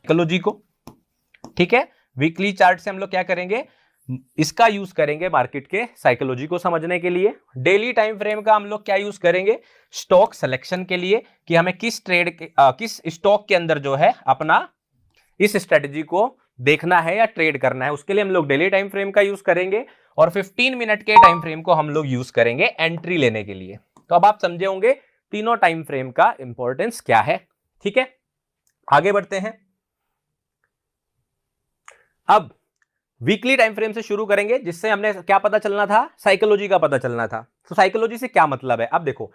Psychology को, ठीक है। वीकली चार्ट से हम लोग क्या करेंगे, इसका यूज करेंगे मार्केट के साइकोलॉजी को समझने के लिए। डेली टाइम फ्रेम का हम लोग क्या यूज करेंगे, स्टॉक सिलेक्शन के लिए, कि हमें किस ट्रेड किस स्टॉक के अंदर जो है अपना इस स्ट्रेटजी को देखना है या ट्रेड करना है, उसके लिए हम लोग डेली टाइम फ्रेम का यूज करेंगे। और 15 मिनट के टाइम फ्रेम को हम लोग यूज करेंगे एंट्री लेने के लिए। तो अब आप समझे होंगे तीनों टाइम फ्रेम का इंपॉर्टेंस क्या है, ठीक है। आगे बढ़ते हैं। अब वीकली टाइम फ्रेम से शुरू करेंगे, जिससे हमने क्या पता चलना था, साइकोलॉजी का पता चलना था। तो साइकोलॉजी से क्या मतलब है, अब देखो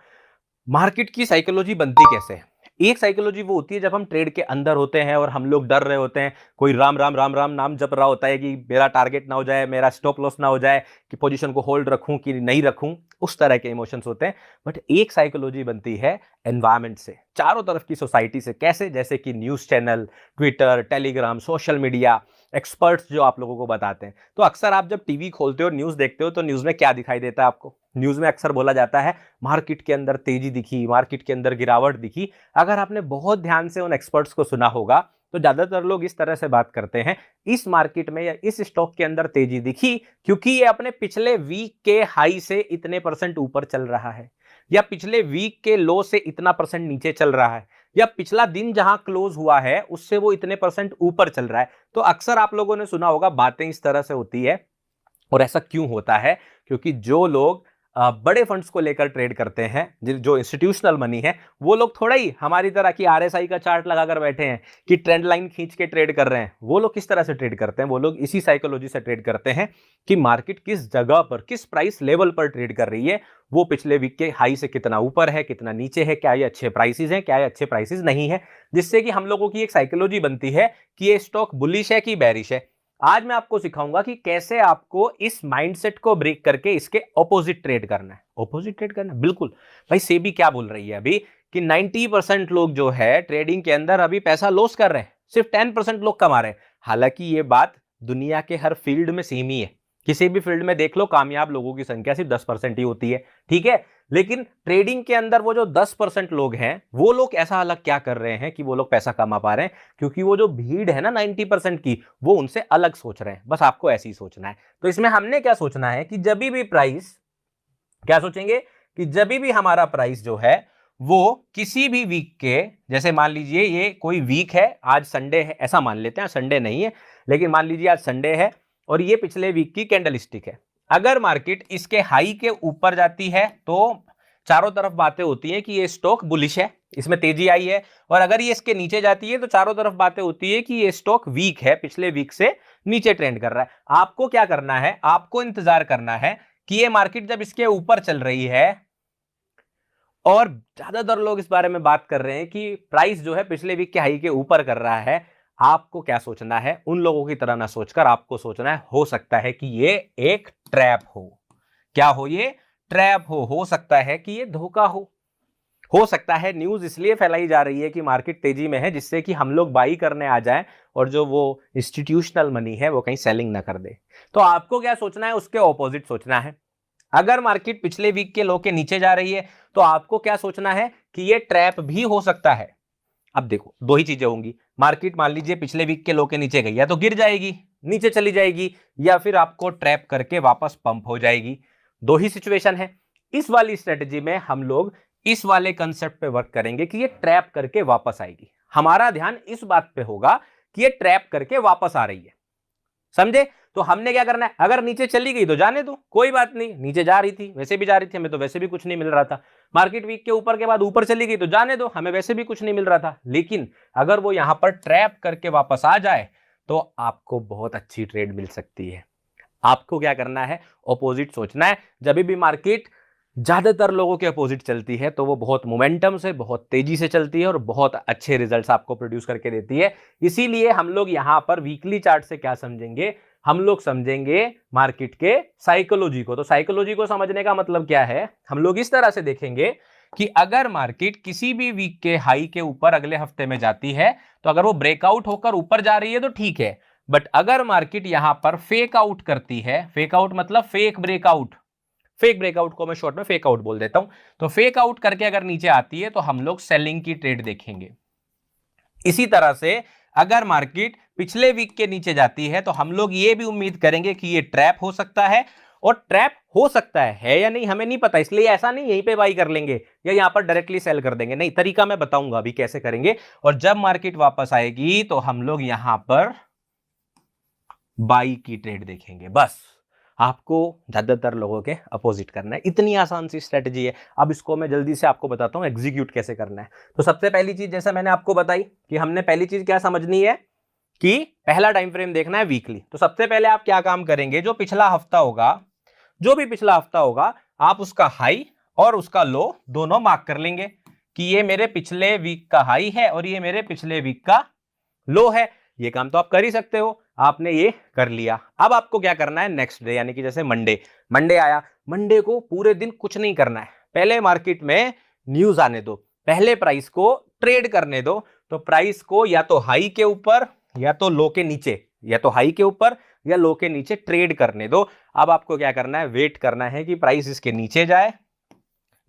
मार्केट की साइकोलॉजी बनती कैसे है। एक साइकोलॉजी वो होती है जब हम ट्रेड के अंदर होते हैं और हम लोग डर रहे होते हैं, कोई राम राम राम राम नाम जप रहा होता है कि मेरा टारगेट ना हो जाए, मेरा स्टॉप लॉस ना हो जाए, कि पोजीशन को होल्ड रखूं कि नहीं रखूं, उस तरह के इमोशंस होते हैं। बट एक साइकोलॉजी बनती है एनवायरमेंट से, चारों तरफ की सोसाइटी से। कैसे, जैसे कि news channel, Twitter, Telegram, social media, experts जो आप लोगों को बताते हैं। तो अक्सर आप जब टीवी खोलते हो, न्यूज देखते हो, तो न्यूज में क्या दिखाई देता है आपको, न्यूज में अक्सर बोला जाता है मार्केट के अंदर तेजी दिखी, मार्केट के अंदर गिरावट दिखी। अगर आपने बहुत ध्यान से उन एक्सपर्ट्स को सुना होगा तो ज्यादातर लोग इस तरह से बात करते हैं, इस मार्केट में या इस स्टॉक के अंदर तेजी दिखी क्योंकि ये अपने पिछले वीक के हाई से इतने % ऊपर चल रहा है, या पिछले वीक के लो से इतना % नीचे चल रहा है, या पिछला दिन जहां क्लोज हुआ है उससे वो इतने % ऊपर चल रहा है। तो अक्सर आप लोगों ने सुना होगा बातें इस तरह से होती है। और ऐसा क्यों होता है, क्योंकि जो लोग बड़े फंड्स को लेकर ट्रेड करते हैं, जो इंस्टीट्यूशनल मनी है, वो लोग थोड़ा ही हमारी तरह की आरएसआई का चार्ट लगाकर बैठे हैं कि ट्रेंड लाइन खींच के ट्रेड कर रहे हैं। वो लोग किस तरह से ट्रेड करते हैं, वो लोग इसी साइकोलॉजी से ट्रेड करते हैं कि मार्केट किस जगह पर, किस प्राइस लेवल पर ट्रेड कर रही है, वो पिछले वीक के हाई से कितना ऊपर है, कितना नीचे है, क्या ये अच्छे प्राइसेस हैं, क्या ये अच्छे प्राइसेस नहीं है, जिससे कि हम लोगों की एक साइकोलॉजी बनती है कि ये स्टॉक बुलिश है कि बेरिश है। आज मैं आपको सिखाऊंगा कि कैसे आपको इस माइंडसेट को ब्रेक करके इसके ऑपोजिट ट्रेड करना है। ऑपोजिट ट्रेड करना है, बिल्कुल। भाई सेबी क्या बोल रही है अभी कि 90% लोग जो है ट्रेडिंग के अंदर अभी पैसा लॉस कर रहे हैं, सिर्फ 10% लोग कमा रहे हैं। हालांकि ये बात दुनिया के हर फील्ड में सेम ही है, किसी भी फील्ड में देख लो, कामयाब लोगों की संख्या सिर्फ 10% ही होती है, ठीक है। लेकिन ट्रेडिंग के अंदर वो जो 10% लोग हैं, वो लोग ऐसा अलग क्या कर रहे हैं कि वो लोग पैसा कमा पा रहे हैं, क्योंकि वो जो भीड़ है ना 90% की, वो उनसे अलग सोच रहे हैं। बस आपको ऐसे ही सोचना है। तो इसमें हमने क्या सोचना है कि जब भी प्राइस, क्या सोचेंगे कि जब भी हमारा प्राइस जो है वो किसी भी वीक के, जैसे मान लीजिए ये कोई वीक है, आज संडे है, ऐसा मान लेते हैं, संडे नहीं है लेकिन मान लीजिए आज संडे है और ये पिछले वीक की कैंडल स्टिक है। अगर मार्केट इसके हाई के ऊपर जाती है तो चारों तरफ बातें होती हैं कि ये स्टॉक बुलिश है, इसमें तेजी आई है। और अगर ये इसके नीचे जाती है तो चारों तरफ बातें होती है कि ये स्टॉक वीक है, पिछले वीक से नीचे ट्रेंड कर रहा है। आपको क्या करना है, आपको इंतजार करना है कि ये मार्केट जब इसके ऊपर चल रही है, और ज्यादातर लोग इस बारे में बात कर रहे हैं कि प्राइस जो है पिछले वीक के हाई के ऊपर कर रहा है, आपको क्या सोचना है, उन लोगों की तरह ना सोचकर आपको सोचना है, हो सकता है कि ये एक ट्रैप हो। क्या हो, ये ट्रैप हो सकता है कि ये धोखा हो सकता है न्यूज इसलिए फैलाई जा रही है कि मार्केट तेजी में है, जिससे कि हम लोग बाई करने आ जाएं और जो वो इंस्टीट्यूशनल मनी है वो कहीं सेलिंग ना कर दे। तो आपको क्या सोचना है, उसके ऑपोजिट सोचना है। अगर मार्केट पिछले वीक के लो के नीचे जा रही है तो आपको क्या सोचना है कि ये ट्रैप भी हो सकता है। अब देखो दो ही चीजें होंगी, मार्केट मान लीजिए पिछले वीक के लो के नीचे गई, या तो गिर जाएगी, नीचे चली जाएगी, या फिर आपको ट्रैप करके वापस पंप हो जाएगी। दो ही सिचुएशन है। इस वाली स्ट्रेटजी में हम लोग इस वाले कंसेप्ट पे वर्क करेंगे कि ये ट्रैप करके वापस आएगी। हमारा ध्यान इस बात पे होगा कि ये ट्रैप करके वापस आ रही है, समझे। तो हमने क्या करना है, अगर नीचे चली गई तो जाने दो, कोई बात नहीं, नीचे जा रही थी, वैसे भी जा रही थी, हमें तो वैसे भी कुछ नहीं मिल रहा था। मार्केट वीक के ऊपर के बाद ऊपर चली गई तो जाने दो, हमें वैसे भी कुछ नहीं मिल रहा था। लेकिन अगर वो यहां पर ट्रैप करके वापस आ जाए तो आपको बहुत अच्छी ट्रेड मिल सकती है। आपको क्या करना है, ऑपोजिट सोचना है। जब भी मार्केट ज्यादातर लोगों के अपोजिट चलती है तो वो बहुत मोमेंटम से, बहुत तेजी से चलती है और बहुत अच्छे रिजल्ट्स आपको प्रोड्यूस करके देती है। इसीलिए हम लोग यहां पर वीकली चार्ट से क्या समझेंगे, हम लोग समझेंगे मार्केट के साइकोलॉजी को। तो साइकोलॉजी को समझने का मतलब क्या है, हम लोग इस तरह से देखेंगे कि अगर मार्केट किसी भी वीक के हाई के ऊपर अगले हफ्ते में जाती है तो अगर वो ब्रेकआउट होकर ऊपर जा रही है तो ठीक है, बट अगर मार्केट यहां पर फेक आउट करती है, फेक आउट मतलब फेक ब्रेकआउट, फेक ब्रेकआउट को मैं शॉर्ट में फेक आउट बोल देता हूं, तो फेक आउट करके अगर नीचे आती है तो हम लोग सेलिंग की ट्रेड देखेंगे। इसी तरह से अगर मार्केट पिछले वीक के नीचे जाती है तो हम लोग ये भी उम्मीद करेंगे कि ये ट्रैप हो सकता है, और ट्रैप हो सकता है या नहीं हमें नहीं पता, इसलिए ऐसा नहीं यहीं पे बाई कर लेंगे या यहां पर डायरेक्टली सेल कर देंगे, नहीं, तरीका मैं बताऊंगा अभी कैसे करेंगे। और जब मार्केट वापस आएगी तो हम लोग यहां पर बाई की ट्रेड देखेंगे। बस आपको ज्यादातर लोगों के अपोजिट करना है, इतनी आसान सी स्ट्रेटजी है। अब इसको मैं जल्दी से आपको बताता हूं एग्जीक्यूट कैसे करना है। तो सबसे पहली चीज जैसे मैंने आपको बताई कि हमने पहली चीज क्या समझनी है कि पहला टाइम फ्रेम देखना है वीकली। तो सबसे पहले आप क्या काम करेंगे, जो पिछला हफ्ता होगा, जो भी पिछला हफ्ता होगा, आप उसका हाई और उसका लो दोनों मार्क कर लेंगे कि ये मेरे पिछले वीक का हाई है और ये मेरे पिछले वीक का लो है। ये काम तो आप कर ही सकते हो, आपने ये कर लिया। अब आपको क्या करना है नेक्स्ट डे, यानी कि जैसे मंडे आया, मंडे को पूरे दिन कुछ नहीं करना है, पहले मार्केट में न्यूज आने दो, पहले प्राइस को ट्रेड करने दो। तो प्राइस को या तो हाई के ऊपर या तो लो के नीचे, या तो हाई के ऊपर या लो के नीचे ट्रेड करने दो। अब आपको क्या करना है, वेट करना है कि प्राइस इसके नीचे जाए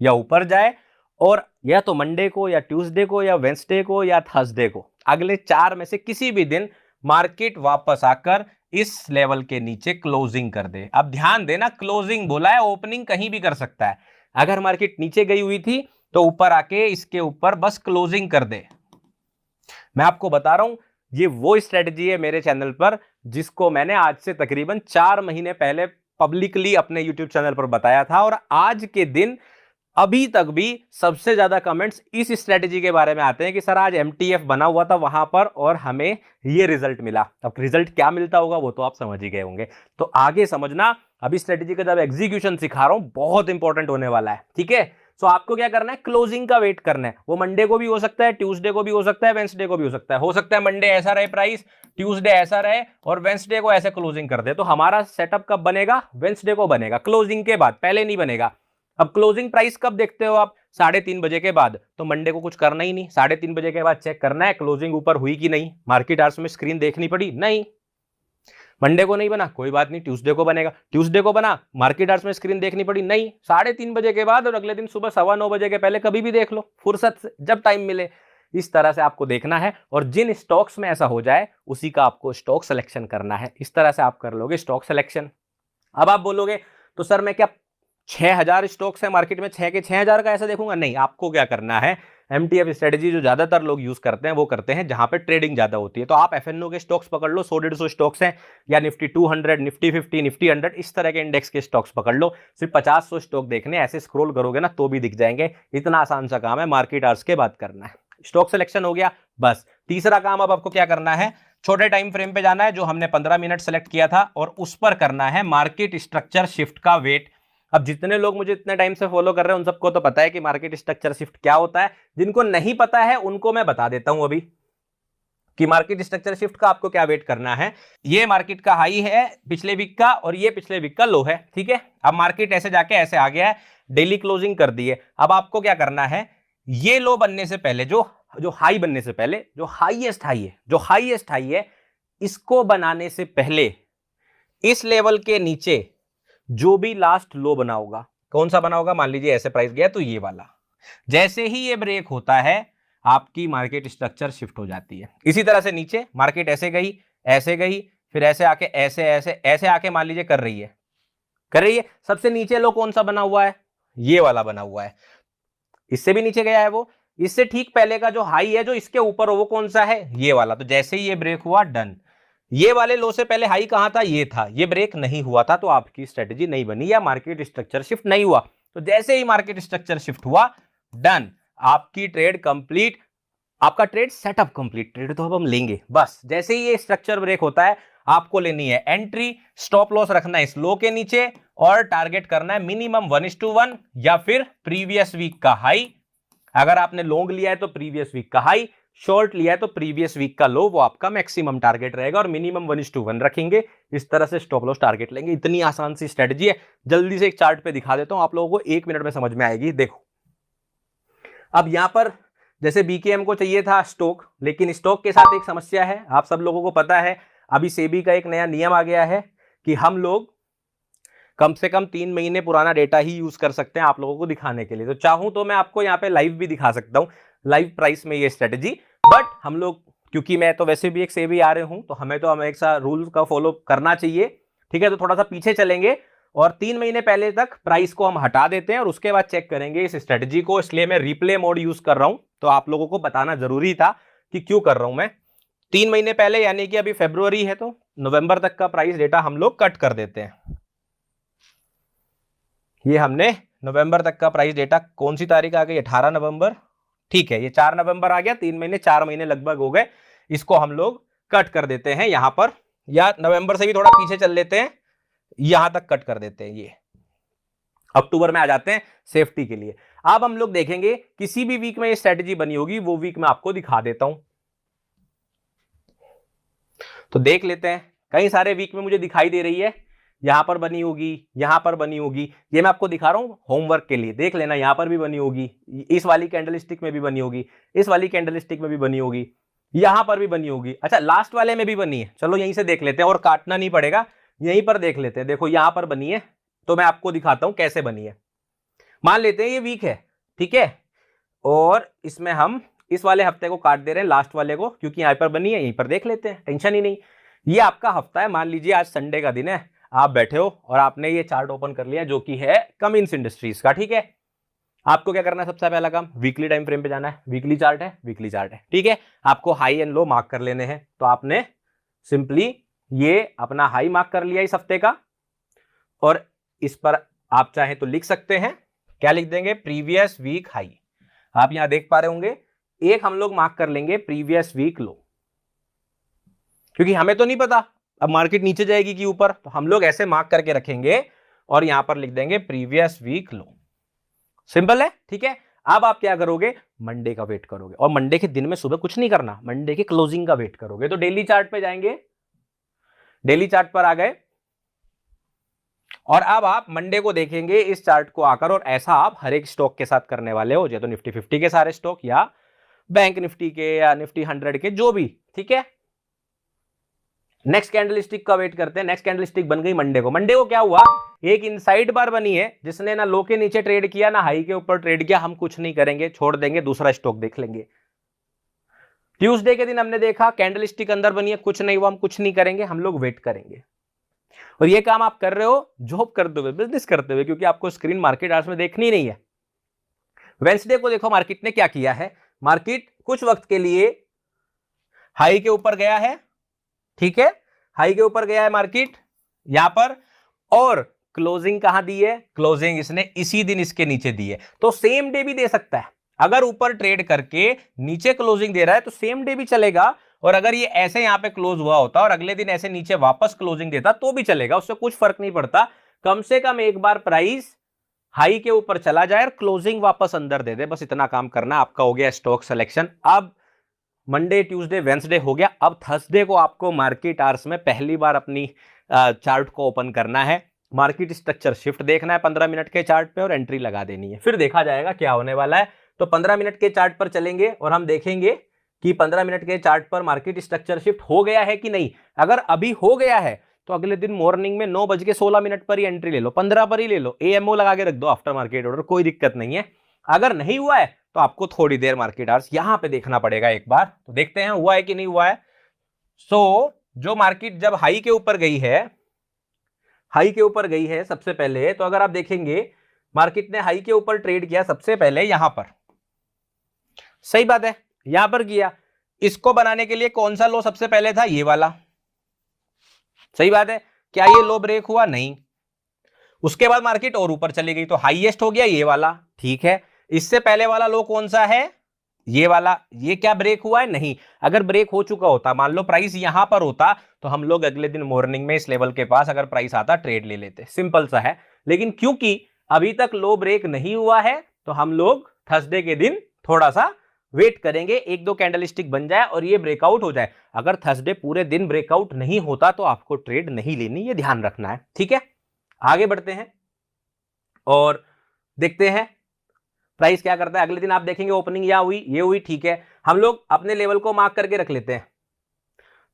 या ऊपर जाए, और या तो मंडे को या ट्यूसडे को या वेंसडे को या थर्सडे को, अगले 4 में से किसी भी दिन मार्केट वापस आकर इस लेवल के नीचे क्लोजिंग कर दे। अब ध्यान देना, क्लोजिंग बोला है, ओपनिंग कहीं भी कर सकता है। अगर मार्केट नीचे गई हुई थी तो ऊपर आके इसके ऊपर बस क्लोजिंग कर दे। मैं आपको बता रहा हूं ये वो स्ट्रेटजी है मेरे चैनल पर जिसको मैंने आज से तकरीबन 4 महीने पहले पब्लिकली अपने यूट्यूब चैनल पर बताया था, और आज के दिन अभी तक भी सबसे ज्यादा कमेंट्स इस स्ट्रेटजी के बारे में आते हैं कि सर आज एमटीएफ बना हुआ था वहां पर और हमें ये रिजल्ट मिला। अब रिजल्ट क्या मिलता होगा वो तो आप समझ ही गए होंगे, तो आगे समझना। अभी स्ट्रेटजी का जब एग्जीक्यूशन सिखा रहा हूं बहुत इंपॉर्टेंट होने वाला है, ठीक है। सो आपको क्या करना है, क्लोजिंग का वेट करना है। वो मंडे को भी हो सकता है, ट्यूसडे को भी हो सकता है, वेंसडे को भी हो सकता है मंडे ऐसा रहे प्राइस, ट्यूसडे ऐसा रहे और वेंसडे को ऐसे क्लोजिंग कर दे। तो हमारा सेटअप कब बनेगा, वेंसडे को बनेगा, क्लोजिंग के बाद, पहले नहीं बनेगा। अब क्लोजिंग प्राइस कब देखते हो आप, 3:30 बजे के बाद। तो मंडे को कुछ करना ही नहीं, 3:30 बजे के बाद चेक करना है क्लोजिंग ऊपर हुई कि नहीं, मार्केट आवर्स में स्क्रीन देखनी पड़ी, नहीं। मंडे को नहीं बना, कोई बात नहीं, ट्यूसडे को बनेगा। ट्यूसडे को बना, मार्केट आवर्स में स्क्रीन देखनी पड़ी, नहीं। 3:30 बजे के बाद और अगले दिन सुबह 9:15 बजे के पहले कभी भी देख लो, फुर्सत से, जब टाइम मिले। इस तरह से आपको देखना है, और जिन स्टॉक्स में ऐसा हो जाए उसी का आपको स्टॉक सिलेक्शन करना है। इस तरह से आप कर लोगे स्टॉक सिलेक्शन। अब आप बोलोगे तो सर मैं क्या 6000 स्टॉक्स है मार्केट में, 6 के 6000 का ऐसा देखूंगा? नहीं, आपको क्या करना है, एमटीएफ स्ट्रेटजी जो ज्यादातर लोग यूज करते हैं वो करते हैं जहां पे ट्रेडिंग ज्यादा होती है। तो आप एफएनओ के स्टॉक्स पकड़ लो, 100-150 स्टॉक्स हैं, या निफ्टी 200, निफ्टी 50, निफ्टी 100, इस तरह के इंडेक्स के स्टॉक्स पकड़ लो। सिर्फ 50-100 स्टॉक देखने, ऐसे स्क्रॉल करोगे ना तो भी दिख जाएंगे। इतना आसान सा काम है, मार्केट आवर्स के बाद करना है। स्टॉक सिलेक्शन हो गया, बस। तीसरा काम अब आपको क्या करना है, छोटे टाइम फ्रेम पे जाना है, जो हमने 15 मिनट सेलेक्ट किया था, और उस पर करना है मार्केट स्ट्रक्चर शिफ्ट का वेट। अब जितने लोग मुझे इतने टाइम से फॉलो कर रहे हैं उन सबको तो पता है कि मार्केट स्ट्रक्चर शिफ्ट क्या होता है। जिनको नहीं पता है उनको मैं बता देता हूं अभी कि मार्केट स्ट्रक्चर शिफ्ट का आपको क्या वेट करना है। ये मार्केट का हाई है पिछले वीक का और ये पिछले वीक का लो है, ठीक है। अब मार्केट ऐसे जाके ऐसे आ गया है, डेली क्लोजिंग कर दी है। अब आपको क्या करना है, ये लो बनने से पहले, जो हाई बनने से पहले, जो हाईएस्ट हाई है, इसको बनाने से पहले इस लेवल के नीचे जो भी लास्ट लो बना होगा, कौन सा बना होगा, मान लीजिए ऐसे प्राइस गया तो ये वाला, जैसे ही ये ब्रेक होता है आपकी मार्केट स्ट्रक्चर शिफ्ट हो जाती है। इसी तरह से नीचे मार्केट ऐसे गई, फिर ऐसे आके ऐसे आके मान लीजिए कर रही है। सबसे नीचे लो कौन सा बना हुआ है, ये वाला बना हुआ है। इससे भी नीचे गया है वो, इससे ठीक पहले का जो हाई है जो इसके ऊपर हो वो कौन सा है, ये वाला। तो जैसे ही ये ब्रेक हुआ, डन। ये वाले लो से पहले हाई कहां था, ये था, ये ब्रेक नहीं हुआ था, तो आपकी स्ट्रेटजी नहीं बनी या मार्केट स्ट्रक्चर शिफ्ट नहीं हुआ। तो जैसे ही मार्केट स्ट्रक्चर शिफ्ट हुआ, डन, आपकी ट्रेड कंप्लीट, आपका ट्रेड सेटअप कंप्लीट। ट्रेड तो अब हम लेंगे, बस जैसे ही ये स्ट्रक्चर ब्रेक होता है आपको लेनी है एंट्री, स्टॉप लॉस रखना है इस लो के नीचे, और टारगेट करना है मिनिमम 1:1 या फिर प्रीवियस वीक का हाई। अगर आपने लॉन्ग लिया है तो प्रीवियस वीक का हाई, शॉर्ट लिया है तो प्रीवियस वीक का लो, वो आपका मैक्सिमम टारगेट रहेगा, और मिनिमम 1:1 रखेंगे। इस तरह से स्टॉप लॉस टारगेट लेंगे। इतनी आसान सी स्ट्रेटजी है। जल्दी से एक चार्ट पे दिखा देता हूं, आप लोगों को 1 मिनट में समझ में आएगी। देखो, अब यहां पर जैसे बीकेएम को चाहिए था स्टॉक, लेकिन स्टॉक के साथ एक समस्या है, आप सब लोगों को पता है। अभी सेबी का एक नया नियम आ गया है कि हम लोग कम से कम 3 महीने पुराना डेटा ही यूज कर सकते हैं आप लोगों को दिखाने के लिए। तो चाहूं तो मैं आपको यहाँ पे लाइव भी दिखा सकता हूं, लाइव प्राइस में ये स्ट्रेटजी, बट हम लोग क्योंकि मैं तो वैसे भी एक सेबी आ रहे हूं, तो हमें तो हमेशा रूल का फॉलो करना चाहिए, ठीक है। तो थोड़ा सा पीछे चलेंगे और 3 महीने पहले तक प्राइस को हम हटा देते हैं और उसके बाद चेक करेंगे इस स्ट्रेटजी को। इसलिए मैं रिप्ले मोड यूज कर रहा हूं, तो आप लोगों को बताना जरूरी था कि क्यों कर रहा हूं मैं। 3 महीने पहले यानी कि अभी फरवरी है तो नवंबर तक का प्राइस डेटा हम लोग कट कर देते हैं। ये हमने नवंबर तक का प्राइस डेटा, कौन सी तारीख आ गई, 18 नवंबर, ठीक है। ये 4 नवंबर आ गया, 3 महीने 4 महीने लगभग हो गए। इसको हम लोग कट कर देते हैं यहां पर, या नवंबर से भी थोड़ा पीछे चल लेते हैं, यहां तक कट कर देते हैं। ये अक्टूबर में आ जाते हैं सेफ्टी के लिए। अब हम लोग देखेंगे किसी भी वीक में ये स्ट्रेटजी बनी होगी, वो वीक मैं आपको दिखा देता हूं। तो देख लेते हैं, कई सारे वीक में मुझे दिखाई दे रही है, यहां पर बनी होगी, यहां पर बनी होगी। ये मैं आपको दिखा रहा हूं होमवर्क के लिए, देख लेना। यहां पर भी बनी होगी, इस वाली कैंडलस्टिक में भी बनी होगी, इस वाली कैंडलस्टिक में भी बनी होगी, यहां पर भी बनी होगी। अच्छा, लास्ट वाले में भी बनी है, चलो यहीं से देख लेते हैं और काटना नहीं पड़ेगा, यहीं पर देख लेते हैं। देखो यहां पर बनी है, तो मैं आपको दिखाता हूं कैसे बनी है। मान लेते हैं ये वीक है, ठीक है, और इसमें हम इस वाले हफ्ते को काट दे रहे हैं, लास्ट वाले को, क्योंकि यहां पर बनी है, यहीं पर देख लेते हैं, टेंशन ही नहीं। ये आपका हफ्ता है, मान लीजिए आज संडे का दिन है, आप बैठे हो और आपने ये चार्ट ओपन कर लिया जो कि है कमिंस इंडस्ट्रीज का, ठीक है। आपको क्या करना है, सबसे पहला काम वीकली टाइम फ्रेम पे जाना है। वीकली चार्ट है, वीकली चार्ट है, ठीक है। आपको हाई एंड लो मार्क कर लेने हैं, तो आपने सिंपली ये अपना हाई मार्क कर लिया इस हफ्ते का, और इस पर आप चाहे तो लिख सकते हैं, क्या लिख देंगे, प्रीवियस वीक हाई। आप यहां देख पा रहे होंगे, एक हम लोग मार्क कर लेंगे प्रीवियस वीक लो, क्योंकि हमें तो नहीं पता अब मार्केट नीचे जाएगी कि ऊपर, तो हम लोग ऐसे मार्क करके रखेंगे और यहां पर लिख देंगे प्रीवियस वीक लो। सिंपल है, ठीक है। अब आप क्या करोगे, मंडे का वेट करोगे, और मंडे के दिन में सुबह कुछ नहीं करना, मंडे के क्लोजिंग का वेट करोगे। तो डेली चार्ट पे जाएंगे, डेली चार्ट पर आ गए, और अब आप मंडे को देखेंगे इस चार्ट को आकर, और ऐसा आप हर एक स्टॉक के साथ करने वाले हो, या तो निफ्टी 50 के सारे स्टॉक, या बैंक निफ्टी के, या निफ्टी 100 के, जो भी, ठीक है। नेक्स्ट कैंडलस्टिक का वेट करते हैं। नेक्स्ट कैंडलस्टिक बन गई मंडे को। मंडे को क्या हुआ, एक इनसाइड बार बनी है, जिसने ना लो के नीचे ट्रेड किया ना हाई के ऊपर ट्रेड किया। हम कुछ नहीं करेंगे, छोड़ देंगे, दूसरा स्टॉक देख लेंगे। ट्यूसडे के दिन हमने देखा कैंडलस्टिक अंदर बनी है, कुछ नहीं हुआ, हम कुछ नहीं करेंगे, हम लोग वेट करेंगे। और ये काम आप कर रहे हो जॉब करते हुए, बिजनेस करते हुए, क्योंकि आपको स्क्रीन मार्केट आवर्स में देखनी नहीं है। वेंसडे को देखो मार्केट ने क्या किया है, मार्केट कुछ वक्त के लिए हाई के ऊपर गया है, ठीक है, हाई के ऊपर गया है मार्केट यहां पर, और क्लोजिंग कहां दी है, क्लोजिंग इसने इसी दिन इसके नीचे दी है। तो सेम डे भी दे सकता है, अगर ऊपर ट्रेड करके नीचे क्लोजिंग दे रहा है तो सेम डे भी चलेगा, और अगर ये ऐसे यहां पे क्लोज हुआ होता और अगले दिन ऐसे नीचे वापस क्लोजिंग देता तो भी चलेगा, उससे कुछ फर्क नहीं पड़ता। कम से कम एक बार प्राइस हाई के ऊपर चला जाए और क्लोजिंग वापस अंदर दे दे, बस इतना काम करना, आपका हो गया स्टॉक सिलेक्शन। अब मंडे, ट्यूसडे, वेंसडे हो गया। अब थर्सडे को आपको मार्केट आवर्स में पहली बार अपनी चार्ट को ओपन करना है, मार्केट स्ट्रक्चर शिफ्ट देखना है 15 मिनट के चार्ट पे, और एंट्री लगा देनी है, फिर देखा जाएगा क्या होने वाला है। तो 15 मिनट के चार्ट पर चलेंगे और हम देखेंगे कि 15 मिनट के चार्ट पर मार्केट स्ट्रक्चर शिफ्ट हो गया है कि नहीं। अगर अभी हो गया है तो अगले दिन मॉर्निंग में 9:16 पर ही एंट्री ले लो, 15 पर ही ले लो, एएमओ लगा के रख दो आफ्टर मार्केट ऑर्डर, कोई दिक्कत नहीं है। अगर नहीं हुआ है तो आपको थोड़ी देर मार्केट आवर्स यहां पे देखना पड़ेगा एक बार, तो देखते हैं हुआ है कि नहीं हुआ है। सो जो मार्केट जब हाई के ऊपर गई है, हाई के ऊपर गई है सबसे पहले, तो अगर आप देखेंगे मार्केट ने हाई के ऊपर ट्रेड किया सबसे पहले यहां पर, सही बात है, यहां पर किया। इसको बनाने के लिए कौन सा लो सबसे पहले था, ये वाला, सही बात है। क्या ये लो ब्रेक हुआ, नहीं। उसके बाद मार्केट और ऊपर चली गई, तो हाईएस्ट हो गया ये वाला, ठीक है। इससे पहले वाला लो कौन सा है, ये वाला, ये क्या ब्रेक हुआ है, नहीं। अगर ब्रेक हो चुका होता, मान लो प्राइस यहां पर होता, तो हम लोग अगले दिन मॉर्निंग में इस लेवल के पास अगर प्राइस आता ट्रेड ले लेते, सिंपल सा है। लेकिन क्योंकि अभी तक लो ब्रेक नहीं हुआ है, तो हम लोग थर्सडे के दिन थोड़ा सा वेट करेंगे, एक दो कैंडलस्टिक बन जाए और ये ब्रेकआउट हो जाए। अगर थर्सडे पूरे दिन ब्रेकआउट नहीं होता तो आपको ट्रेड नहीं लेनी, ये ध्यान रखना है, ठीक है। आगे बढ़ते हैं और देखते हैं प्राइस क्या करता है। अगले दिन आप देखेंगे ओपनिंग या हुई, ये हुई, ठीक है। हम लोग अपने लेवल को मार्क करके रख लेते हैं।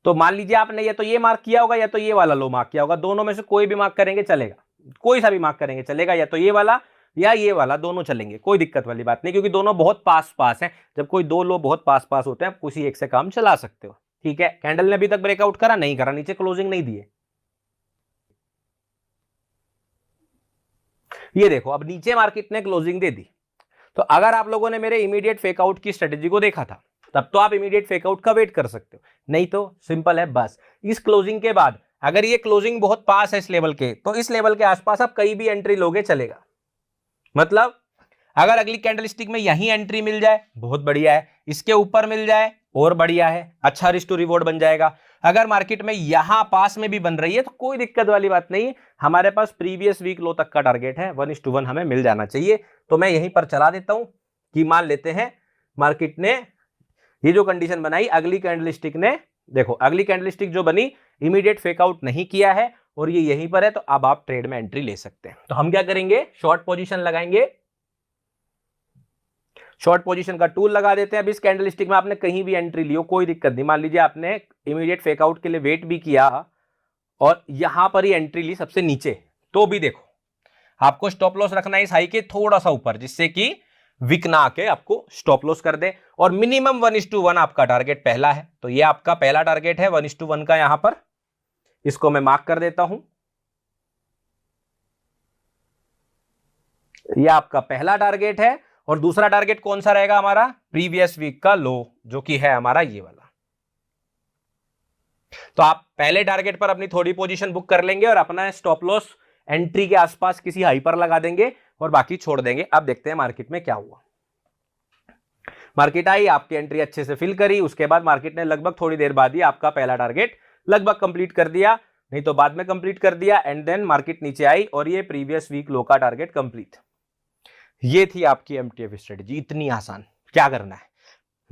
तो मान लीजिए आपने या तो ये मार्क किया होगा या तो ये वाला लो मार्क किया होगा, दोनों में से कोई भी मार्क करेंगे चलेगा, कोई सा भी मार्क करेंगे चलेगा, या तो ये वाला या ये वाला, दोनों चलेंगे, कोई दिक्कत वाली बात नहीं, क्योंकि दोनों बहुत पास पास हैं। जब कोई दो लो बहुत पास पास होते हैं, आप किसी एक से काम चला सकते हो। ठीक है, कैंडल ने अभी तक ब्रेकआउट करा नहीं करा, नीचे क्लोजिंग नहीं दिए। ये देखो, अब नीचे मार्केट ने क्लोजिंग दे दी। तो अगर आप लोगों ने मेरे इमीडिएट फेकआउट की स्ट्रेटेजी को देखा था, तब तो आप इमीडिएट फेकआउट का वेट कर सकते हो। नहीं तो सिंपल है, बस इस क्लोजिंग के बाद अगर ये क्लोजिंग बहुत पास है इस लेवल के, तो इस लेवल के आसपास आप कहीं भी एंट्री लोगे चलेगा। मतलब अगर अगली कैंडलस्टिक में यही एंट्री मिल जाए बहुत बढ़िया है, इसके ऊपर मिल जाए और बढ़िया है, अच्छा रिस्क टू रिवॉर्ड बन जाएगा। अगर मार्केट में यहां पास में भी बन रही है तो कोई दिक्कत वाली बात नहीं, हमारे पास प्रीवियस वीक लो तक का टारगेट है, 1:1 हमें मिल जाना चाहिए। तो मैं यहीं पर चला देता हूं कि मान लेते हैं मार्केट ने ये जो कंडीशन बनाई, अगली कैंडलस्टिक ने, देखो अगली कैंडलस्टिक जो बनी इमीडिएट फेकआउट नहीं किया है और ये यहीं पर है, तो अब आप ट्रेड में एंट्री ले सकते हैं। तो हम क्या करेंगे, शॉर्ट पोजीशन लगाएंगे, शॉर्ट पोजीशन का टूल लगा देते हैं। अब इस कैंडलस्टिक में आपने कहीं भी एंट्री लियो कोई दिक्कत नहीं, मान लीजिए आपने इमीडिएट फेकआउट के लिए वेट भी किया और यहां पर ही एंट्री ली सबसे नीचे, तो भी देखो आपको स्टॉप लॉस रखना है इस हाई के थोड़ा सा ऊपर, जिससे कि विक ना आके आपको स्टॉप लॉस कर दे। और मिनिमम 1:1 आपका टारगेट पहला है, तो ये आपका पहला टारगेट है 1:1 का, यहां पर इसको मैं मार्क कर देता हूं। ये आपका पहला टारगेट है और दूसरा टारगेट कौन सा रहेगा हमारा, प्रीवियस वीक का लो, जो कि है हमारा ये वाला। तो आप पहले टारगेट पर अपनी थोड़ी पोजीशन बुक कर लेंगे और अपना स्टॉप लॉस एंट्री के आसपास किसी हाई पर लगा देंगे और बाकी छोड़ देंगे। अब देखते हैं मार्केट में क्या हुआ। मार्केट आई, आपकी एंट्री अच्छे से फिल करी, उसके बाद मार्केट ने लगभग थोड़ी देर बाद ही आपका पहला टारगेट लगभग कंप्लीट कर दिया, नहीं तो बाद में कंप्लीट कर दिया। एंड देन मार्केट नीचे आई और ये प्रीवियस वीक लो का टारगेट कंप्लीट। ये थी आपकी एमटीएफ स्ट्रेटेजी, इतनी आसान। क्या करना है,